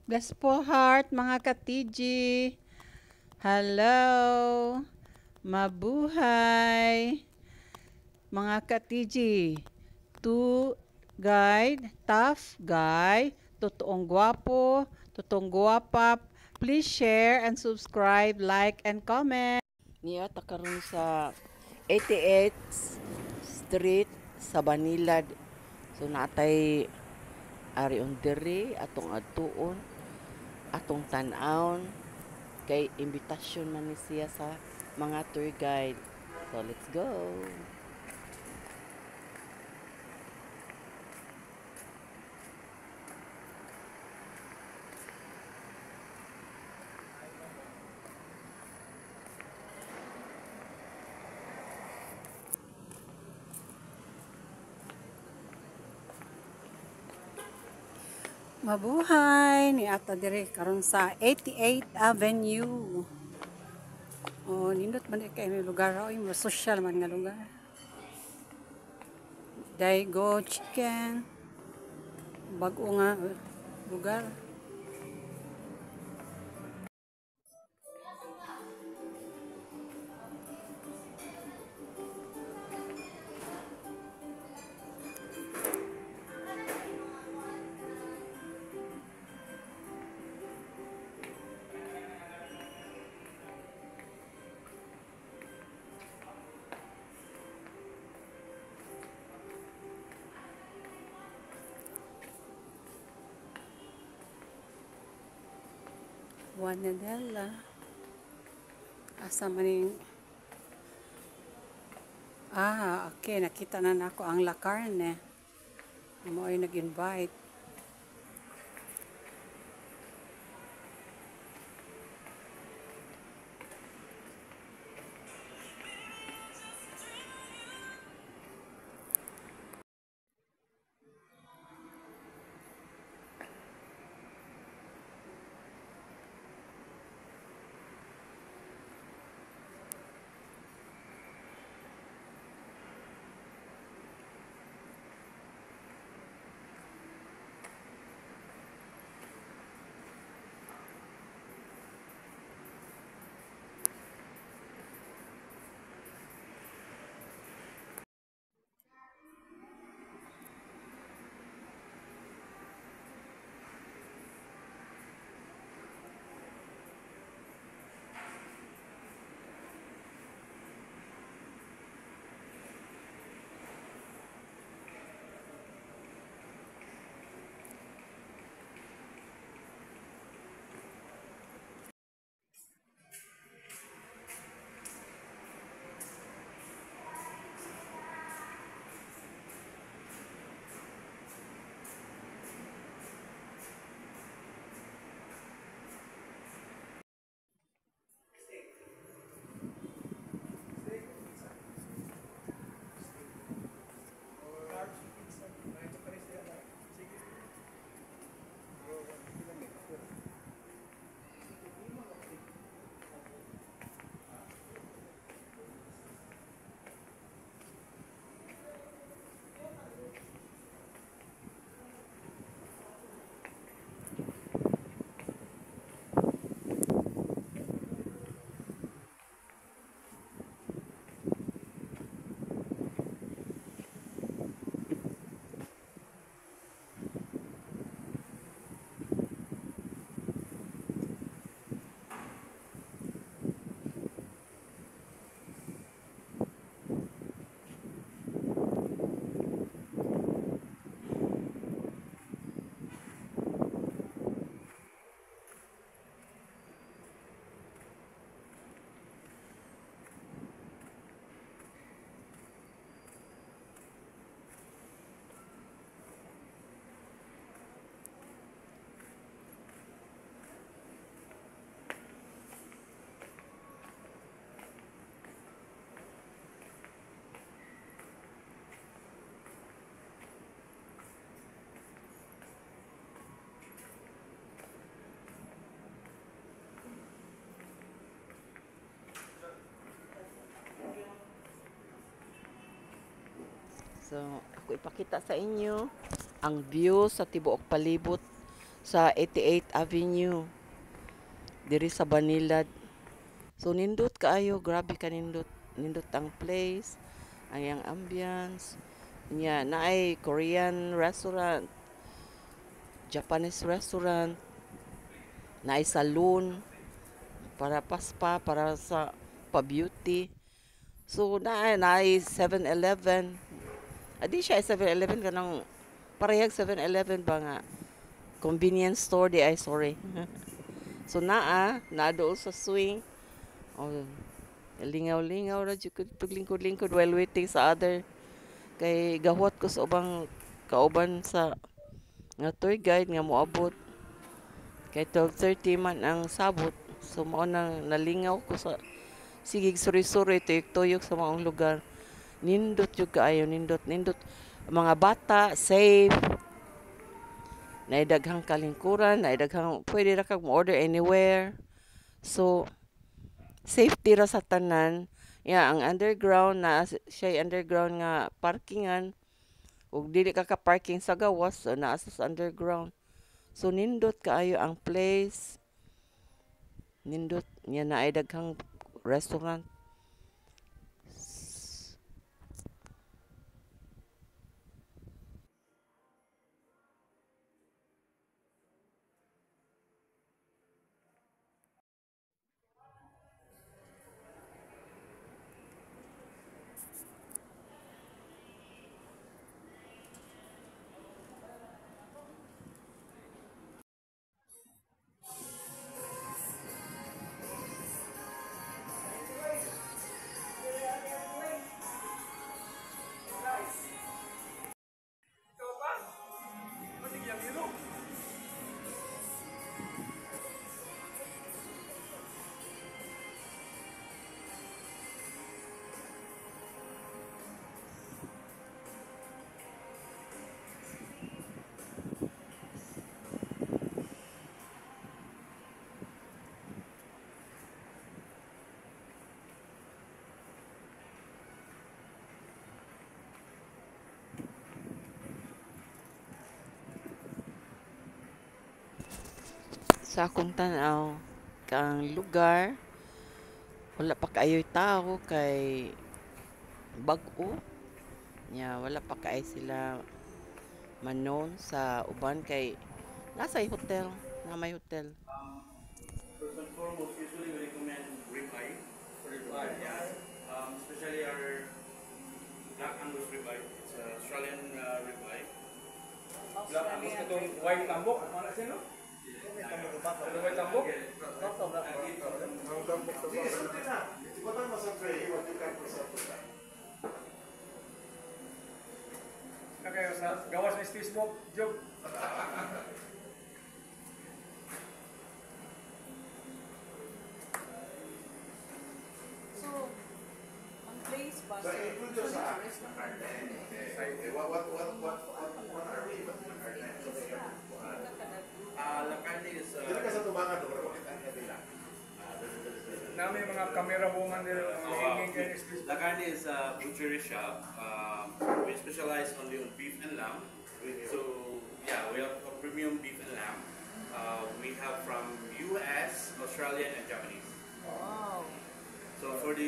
Bless po heart, mga ka-TG. Hello. Mabuhay. Mga ka-TG. To guide, tough guy, totoong gwapo, totoong gwapa. Please share and subscribe, like, and comment. Niya ta karon sa 88th Street sa Banilad. So natay ari on diri atong adtuon, atong tan-awon kay imbitasyon man ni siya sa mga tour guide. So let's go. Mabuhay ni ato dire karon sa 88th Avenue. Oh, nindot man kay may lugar oy, mo social man nga lugar. Daigo Chicken. Bag-o nga lugar. Wanadela. Asa maning okay, nakita na nako ang La Carne. Amo ay nag-invite. So ako ipakita sa inyo ang view sa tibuok palibot sa 88th Avenue diri sa Banilad. So nindot kaayo, grabe ka nindot. Nindot ang place, ang iyang ambience. Nya naay Korean restaurant, Japanese restaurant, naay saloon para paspa, para sa pa-beauty. So naay 7-Eleven. Adi siya 7-Eleven kanang parehag 7-Eleven ba nga convenience store di ay sorry. So naa doon sa swing. Oh, lingaw-lingaw ra jud ko lingkod-lingkod while waiting sa other kay gahwat ko sa ubang kauban sa nga tour guide nga moabot kay 12:30 man ang sabot. So mao nang nalingaw ko sa sigig suri-suri tuyok-tuyok sa maong lugar. Nindot jud kaayo, nindot. Mga bata safe. Naidaghang kalingkuran, naidaghang pwede ra kag mo-order anywhere. So safety ra sa tanan. Yeah, ang underground na siya underground nga parkingan ug dili ka parking sa gawas so naa sa underground. So nindot kaayo ang place. Nindot niya na ay daghang restaurant. Sa akong tanaw kang lugar wala pa kaayo'y tao kay bag-o nya wala pa kaay sila manon sa uban kay nasa hotel na may hotel. First and foremost, usually we recommend ribeye for ribeye. Yeah. Especially our Black Angus ribeye. It's a Australian ribeye. Black Angus itong white tambok. Ano na siya, no? Itong white tambok? Kaya sa gawas ng Steve Smoke, joke. So, ang place ba? So include your sa what are we? La carne is Dili ka sa tubangan do, pero kita niya nila. Namin mga kamera bungan nila, mga hinging kayo ng Steve La carne is a butchery shop. We specialize only on beef and lamb. So yeah, we have a premium beef and lamb. We have from US, Australian, and Japanese. Wow. So for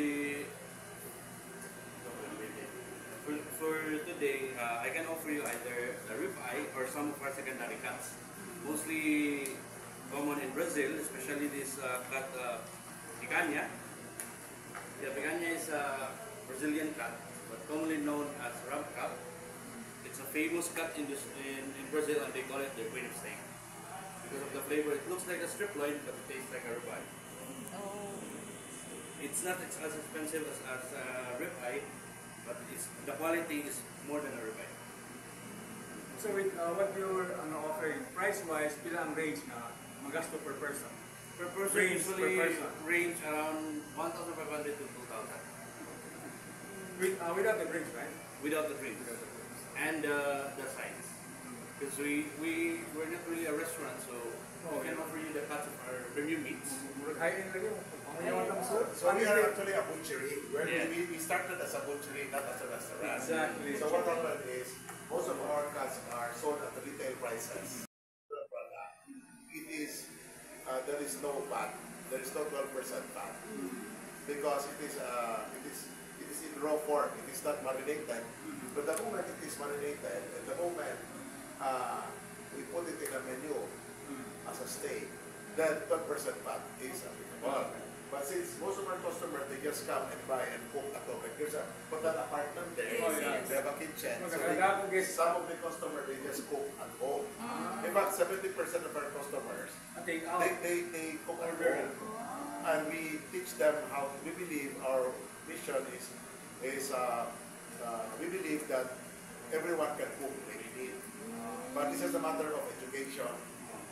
today, I can offer you either the ribeye or some of our secondary cuts. Mostly common in Brazil, especially this cut picanha. Yeah, picanha is a Brazilian cut, but commonly known as rump cut. It's a famous cut in Brazil, and they call it the queen of steak because of the flavor. It looks like a strip loin, but it tastes like a ribeye. Oh. It's not as expensive as ribeye, but the quality is more than a ribeye. So with what you're offering, price-wise, pila ang range na magasto per person? Per person Range usually per person. range around 1,500 to 2,000 Without the drinks, right? without the drinks and the sides. Because we're not really a restaurant, so we can offer you the cuts of our premium meats. Murag high-end lagi mo. Ang yawan ng suot. So we are actually a butchery. We started as a butchery, not as a restaurant. Exactly. So what happened is most of our cuts are sold at the retail prices. there is no fat. There is no 12% fat because it is in raw form. It is not marinated. But the moment it is marinated, and the moment we put it in a menu as a steak, then 12% fat is applicable. But since most of our customers, they just come and buy and cook at home. Like there's a apartment there. They have a kitchen. So some of the customers, they just cook at home. In fact, 70% of our customers, they cook at home. And we teach them how, we believe our mission is we believe that everyone can cook when they need. But this is a matter of education,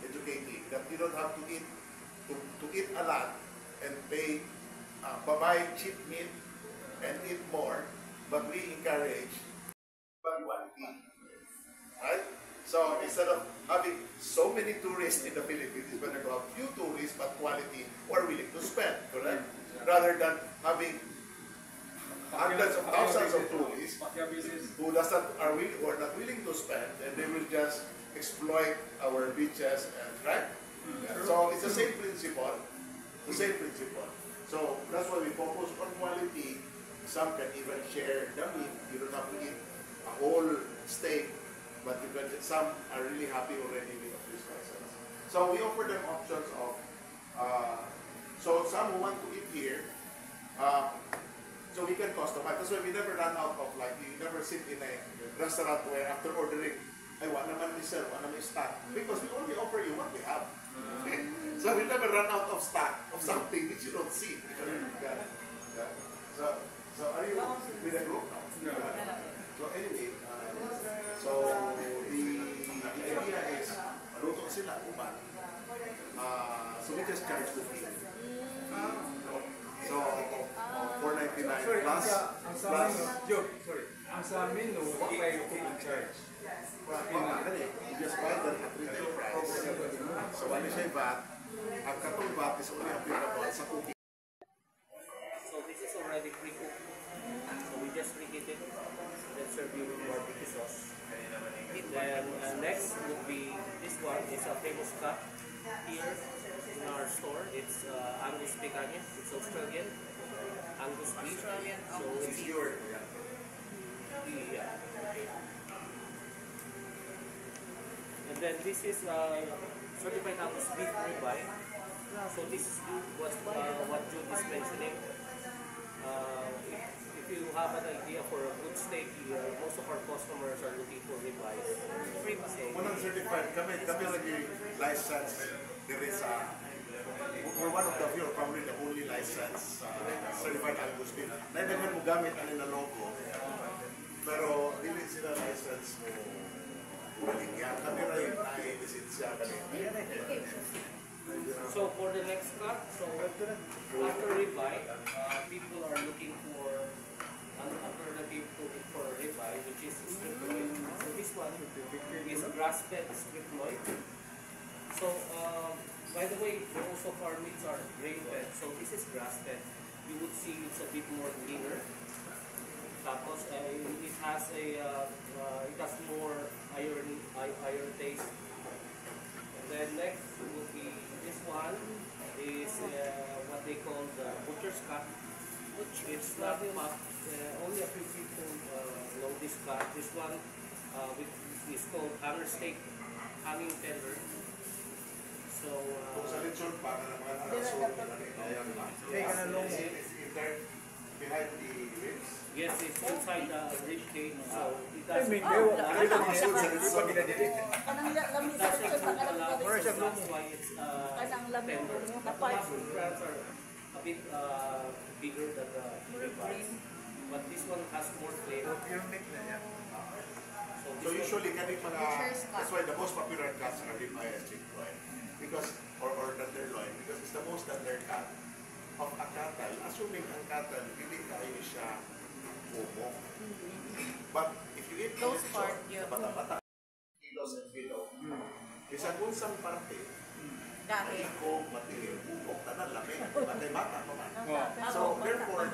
educating, that you don't have to eat a lot and buy cheap meat and eat more, but we encourage quality, right? So instead of having so many tourists in the Philippines, it's better to have few tourists but quality who are willing to spend, correct? Rather than having hundreds of thousands of tourists who are not willing to spend, and they will just exploit our beaches, and right? Yeah. So it's the same principle. The same principle. So that's why we focus on quality. Some can even share the meat. You don't have to eat a whole steak, but you can. Some are really happy already with a few slices. So we offer them options of. So some who want to eat here, so we can customize. That's why we never run out of, like, you never sit in a restaurant where after ordering, I want naman reserve, want naman stock, because we only offer you what we have. So we never run out of stock of something which you don't see. Yeah. So are you with a group now? No. So anyway, so the idea is, luto sila, uman. So we just charge the fee. So 499 plus. Ang sa menu, what may you cook and charge? You just buy them at retail price. So when you say VAT, ang katong VAT is only applicable sa cooking. So this is already pre-cooked. So we just reheat it, then serve you with barbecue sauce. Then next would be this one. It's a famous cut here in our store. It's Angus picanha. It's Australian Angus beef. So it's Cured. yeah. And then this is certified Angus beef ribeye. So this is what Jude is mentioning. If you have an idea for a good steak, most of our customers are looking for ribeye. Unang certified kami lagi license. There is we're one of the few, probably the only license certified Angus beef. Naman mo gamit ano na logo. Pero dili sila license mo. Kami rin ay lisensya kami. So for the next cut, so after ribeye, people are looking for an alternative for ribeye, which is strip loin. So this one is grass-fed strip loin. So by the way, most of our meats are grain-fed. So this is grass-fed. You would see it's a bit more thinner. Tapos it has more iron taste. And then next would be this one is what they call the butcher's cut. It's not much, only a few people know this cut. This one is called hanger steak, hanging tender. So Sa lechon pa na naman behind the ribs. yes, it's inside the rib cage. So it has That's why it's tender. The mushroom crabs are a bit bigger than the ribeyes, but this one has more flavor. So usually kami mga, that's why the most popular cuts are ribeye and sirloin, because or tenderloin, because it's the most tender cut of a cattle, assuming ang cattle hindi kayo siya umo. But if you eat those part, bata-bata, kilos and below, isang unsang parte, ikog, matilyo, bubok, tanan, lamig, batay-bata naman. So therefore,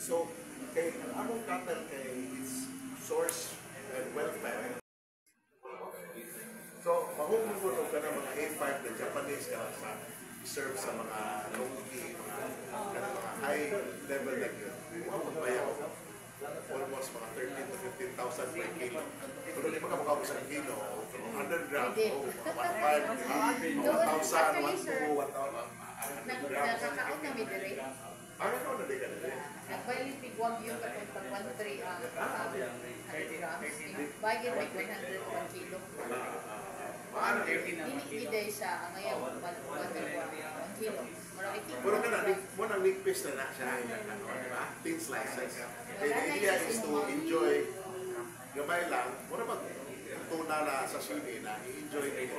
so kay ang among cattle kay its source and welfare. So, mahumugot ka na mga A5 na Japanese ka sa serve sa mga low-key, mga high level na yun. Bayaw, almost mga 13 to 15,000 per kilo. Pero di ba ka makabos ang kilo, 100 grams, 1,500, 1,000, 1,200 grams. Nakakaon na may dire. Ano na di ka na rin? Nagbayad pigwag yun kapag pag 100 grams. Bagay may 101 kilo. Paano Iniiday siya ang ngayon 1 kilo. Marami pero ka na, mo nang nigpis na siya. Thin slices. The idea is to enjoy gabay lang. Muna pag tuna na sa sini na i-enjoy nito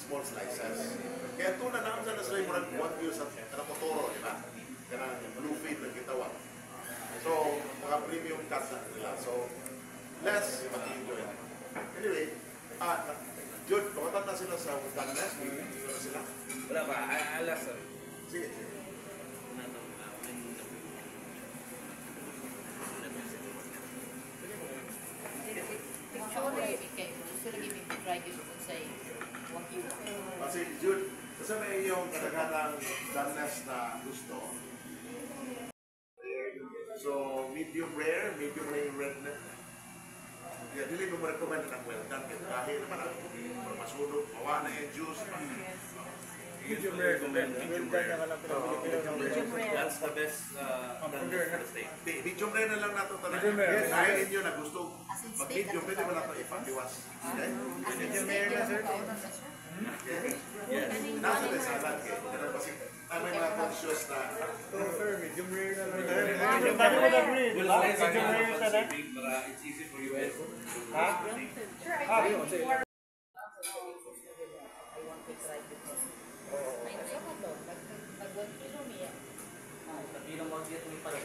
small slices. Kaya tuna na sa sila murag wagyu sa kanapotoro, di ba? Kanang bluefin ng gitawag. So, mga premium cut na nila. So, less, maki-enjoy. Anyway, Jude, pagkatan na sila sa Danlas, hindi na sila. Wala pa, alas. Sige, sige. picture kay gusto lagi may try gusto kung say wagyu. Kasi Jude, kasi may iyong kataganang Danlas na gusto. So, medium rare redneck. Yeah, dili mo recommend ng well done. Kahit naman ang masunog, mawa na yung juice. Medium rare, medium rare. That's the best steak. Medium rare na lang nato talaga. Medium rare. Yes, dahil inyo na gusto mag-medium, pwede mo nato ipapiwas. Okay? Medium rare na sir. Yes. Nasa na salad kayo. Ganun kasi may mga conscious na Sir, medium rare na lang. We'll slice it down for shipping, but it's easy for you guys.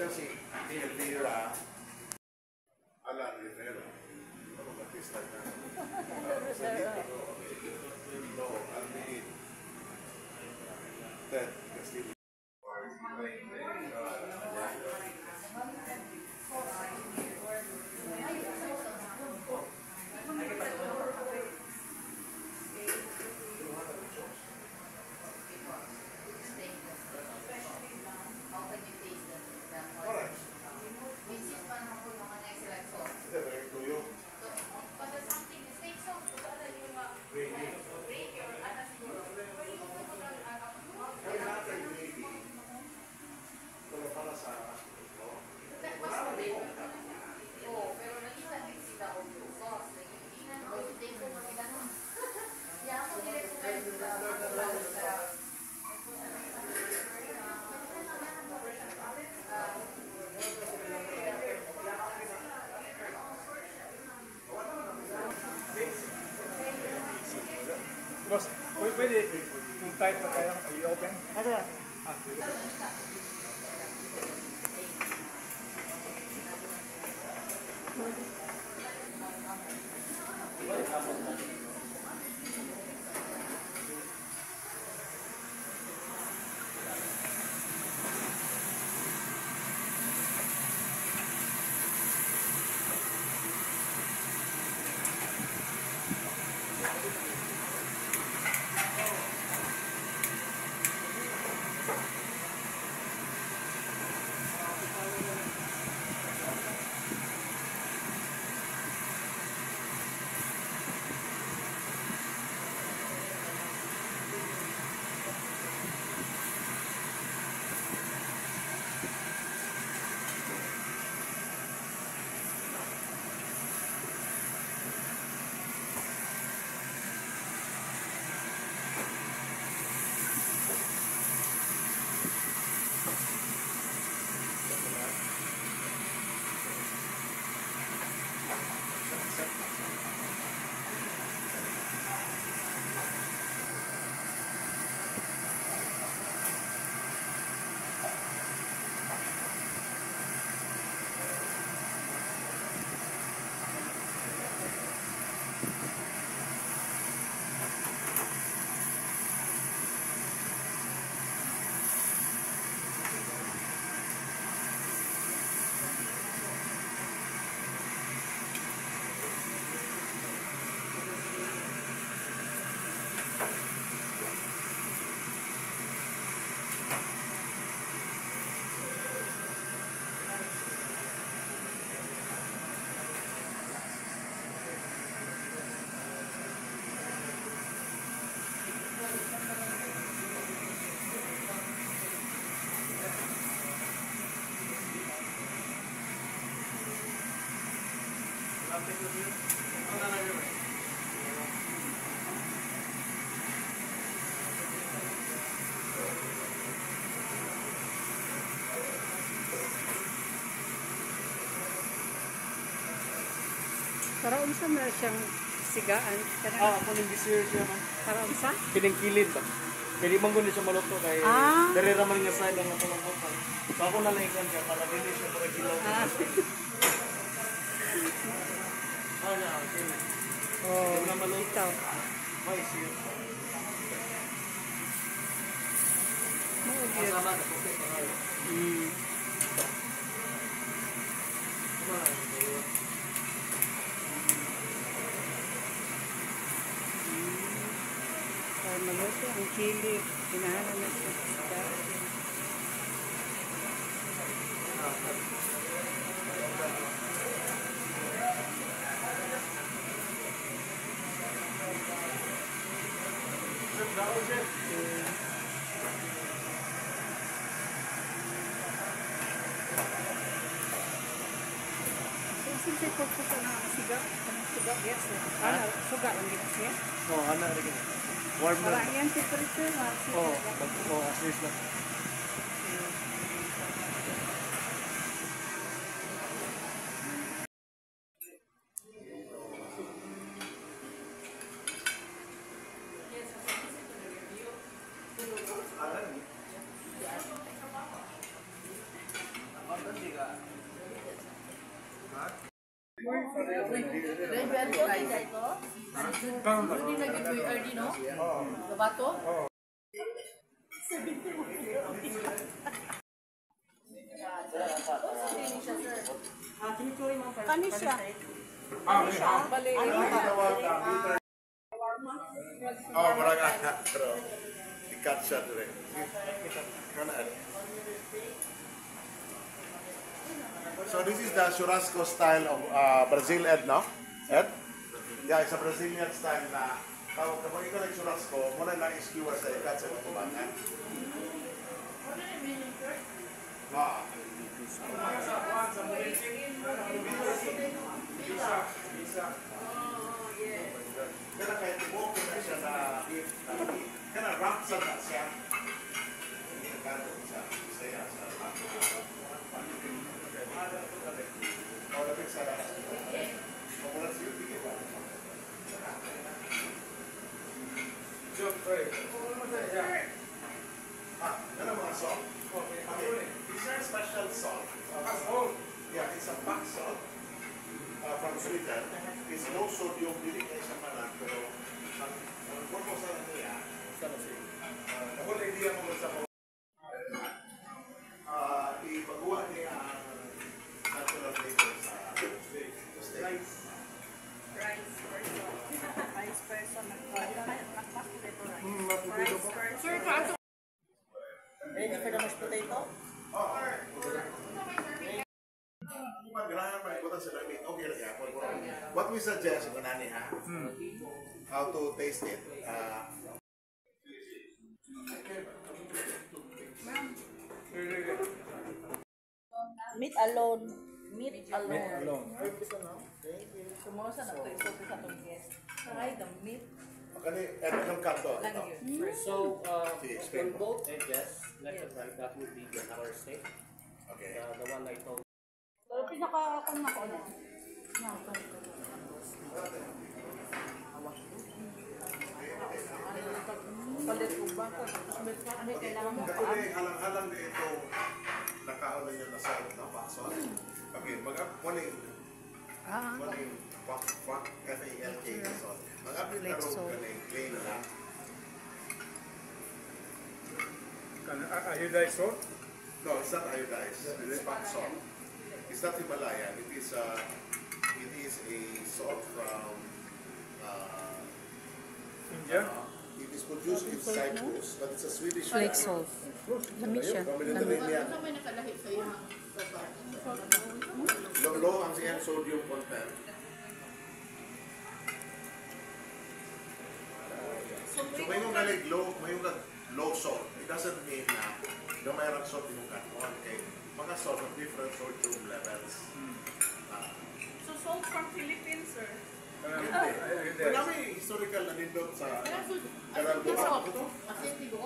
kasi si Elvira Alan Rivera. Ano mag-artista na? Sa dito. No, Alvin. Ted Castillo. Boss, pwede kung tight na kaya, i-open? Para unsa na siyang sigaan. Ako nang bisir siya man. Para unsa? Kining kilid ba? Kaya di man guni siya maluto kay dere raman nga side ang atong hotel. So ako na lang ikon siya para dili siya para kilaw. Na, okay. Oh, na maluto. ikaw. May siya. Maugid. Sama ka po kay Para maluto ang chili. Pinahanan na siya. Siyempre ko po na siga. Siga, yes. Suga ang gina siya. Oh, ana rin. Warm na. Para yan temperature na. Oh, at least lang. Hindi na gito yung early, no? Gabato? Kanisya. Oh, maranga. Pero, ikat siya dire. Kanan. So this is the churrasco style of Brazil, Ed, no? Ed? Yeah, it's a Brazilian style na kapag ikaw ng churrasco, muna lang iskewer sa ikat sa kumanan. Kaya kahit tibok na siya na kaya wrap sa siya. These are special salt. Yeah, it's a black salt from Sweden. It's low sodium, dili kayo sa manan, pero ang purpose na niya, the whole idea mo sa ipagawa niya ang natural flavor sa steak. Rice person. Rice person. Ready for the mashed potato? What we suggest, Nani, how to taste it. Meat alone. Meat alone. Sumusa na ito. Ito sa itong guest. Try the meat. So, on both edges, left and right, that would be the our steak. Okay. The one I told. Pero pinaka-kung na ko na. Palit ko ba? Ano kailangan mo pa? Halang-halang na ito nakaon niya na sa na paso. Okay, morning FALK so mag-upload na rin kaning clean na. Iodized salt? No, it's not iodized. It's black salt. It's not Himalayan. It is a salt from India? it is produced in Cyprus, but it's a Swedish Lake salt. Lami siya. from Mediterranean. Ano may nakalahi sa iyo? Low ang siyang sodium content. So may yung galing low salt. It doesn't mean na yung mayroong salt yung kanon. Okay? Mga salt of different sodium levels. So salt from Philippines, sir. Wala may historical na nindot sa Karalbuan. Kasi ito.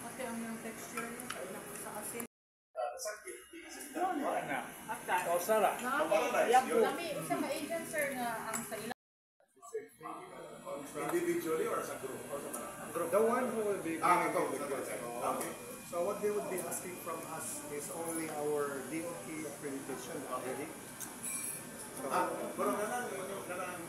Ate, ang yung texture niya sa asin. Kausara. Lami, isa ka-agent, sir, na ang sa ilang. Individually or sa group? Or sa mga? The one who will be Ito. okay. So what they would be asking from us is only our DOT accreditation already. Pero nanang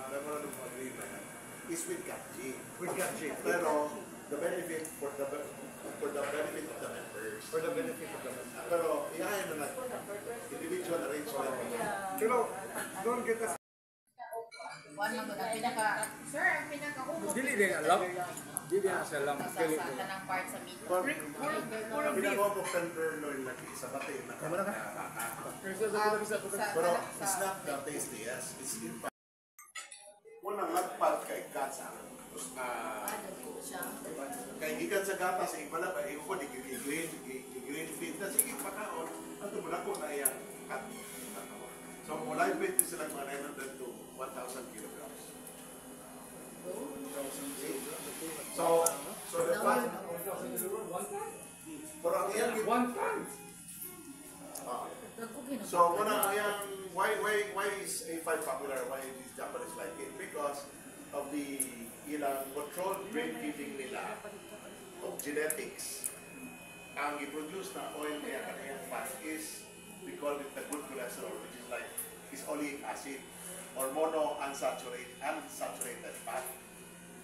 memorandum of agreement is with GATG. With GATG. Pero the benefit for the benefit of the members. For the benefit of the members. Pero iyahin na lang. Individual arrangement. Pero don't get us. One naman ang pinaka, sir, ang pinaka-ubos. Dili din alam. Dili na siya alam. Sa tanang part sa meat. Pinagawa ko tenderloin lagi sa batay na pero it's not the tastiest. It's in fact. Unang nagpad kay Katsa. Kay gikan sa gata sa ibala ba ko green feed na sige pakaon ato mula ko na iya kat. So mula ibig sila mga 900 to 1,000 kilograms. So the fat pero ang iyang One ton. so muna ang iyang why is A5 popular? Why is Japanese like it? Because of the ilang controlled breed feeding nila of genetics. Ang i-produce na oil niya kaniyang fat is we call it the good cholesterol, which is like is oleic acid or unsaturated fat.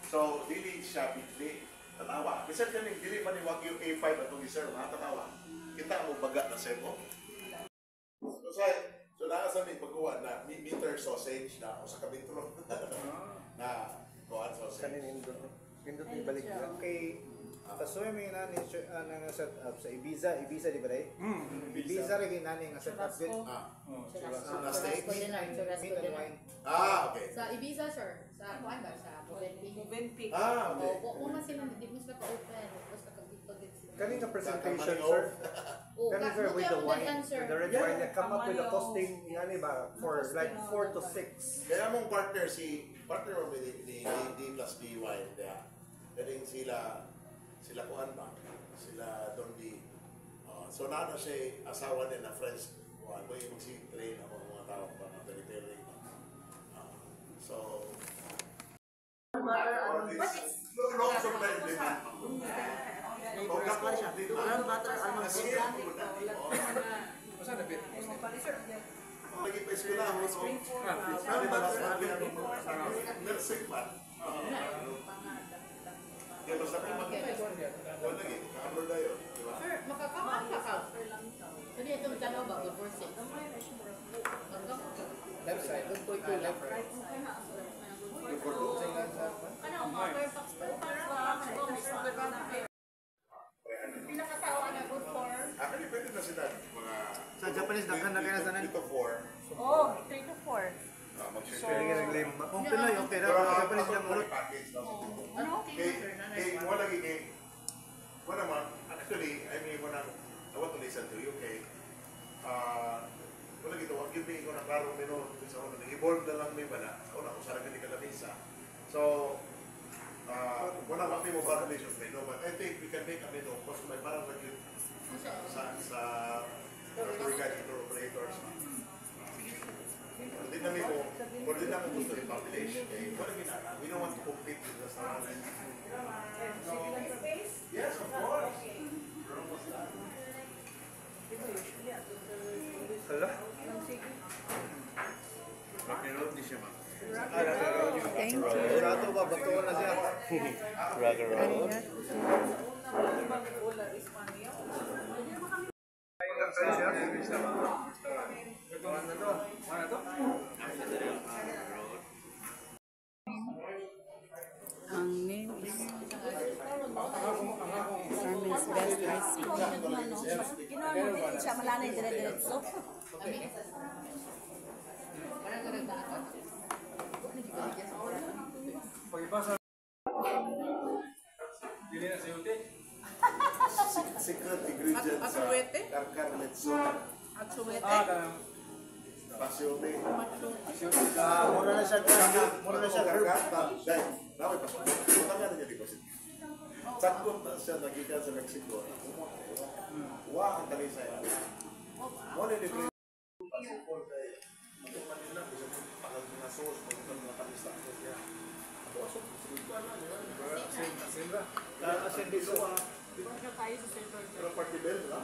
So dili siya bigli tanawa. Bisan kaning dili man ni Wagyu A5 atong giserve mga tanawa. Kita mo baga na sebo. So naa sa may pagkuha na meter sausage na o sa kabintro na kuhaan sausage. Kanin indot ni balik kay Pasoy may nani nga set up sa Ibiza di ba day? Ibiza rin nani nga set up din. Na steak. Meat and wine. Okay. Sa Ibiza, sir, sa kuan ba sa Movenpick. Okay. O man sila di mo sila ka-open, basta kagit sila. Kaning ka presentation sir. Kaning sir with the wine, with the red wine na come up with a costing yani ba for like 4 to 6. Kaya mong partner mo ni D plus D wine dia. Kaning sila kuhan ba? Sila Dondi. So na siya asawa niya na friends kuhan ba yung mag-train ako mga tao pa mga territory. So long so na yung demand. Lagi pa eskwela mo so sabi ba sabi ano nursing man. Kaya basta kung wala lagi, ka-upload na yun, di ba? Sir, makakama ka. Jadi itong dalawa ba, good for 6? Left side, doon po ito left right. Pinakasawa na good for? Actually, pwede na sila mga... Sa Japanese, daghan na kaya sa nan. 3 to 4. Oh, 3 to 4. Pwede ka nag-lame. Kung Pinoy, okay na. Sa Japanese lang ulit. Ano? Wala lagi kay... Wala man, actually, I mean, I want to listen to you, okay? Wala gito, wag yun ko na klaro mino sa una. Nag-evolve na lang may bala. Una, kung saan ka ni Kalamisa. So, wala kami mo parang relation menu, but I think we can make a menu kasi may parang lagi sa tour guide, tour operators. Hindi namin gusto i-publish. Wala ginana. We don't want to compete with the surroundings. Yes, of course. Hala? Rocky Road, di siya Thank you. Rato ba? Bato na siya. Ang name is Carmen's Best Ice Cream. Ginawa mo din siya malanay dire-diretso. Pag-ipasa. Dili na sayuti. Secret ingredient sa Atsuwete? karkarletso. At suwete. Kanang Pasiote. Mura na siya, mura na siya. Dahil, naway pa. Punta na niya di ba? Sakot na siya nagikan sa Mexico. Wa ang talisay. Wala ni Dre. Pasipol kay Manila bisa pangal mga sauce mga panista. Ako asok sa na, di ba? Asin ra. Asin dito. Pero party bell, ha?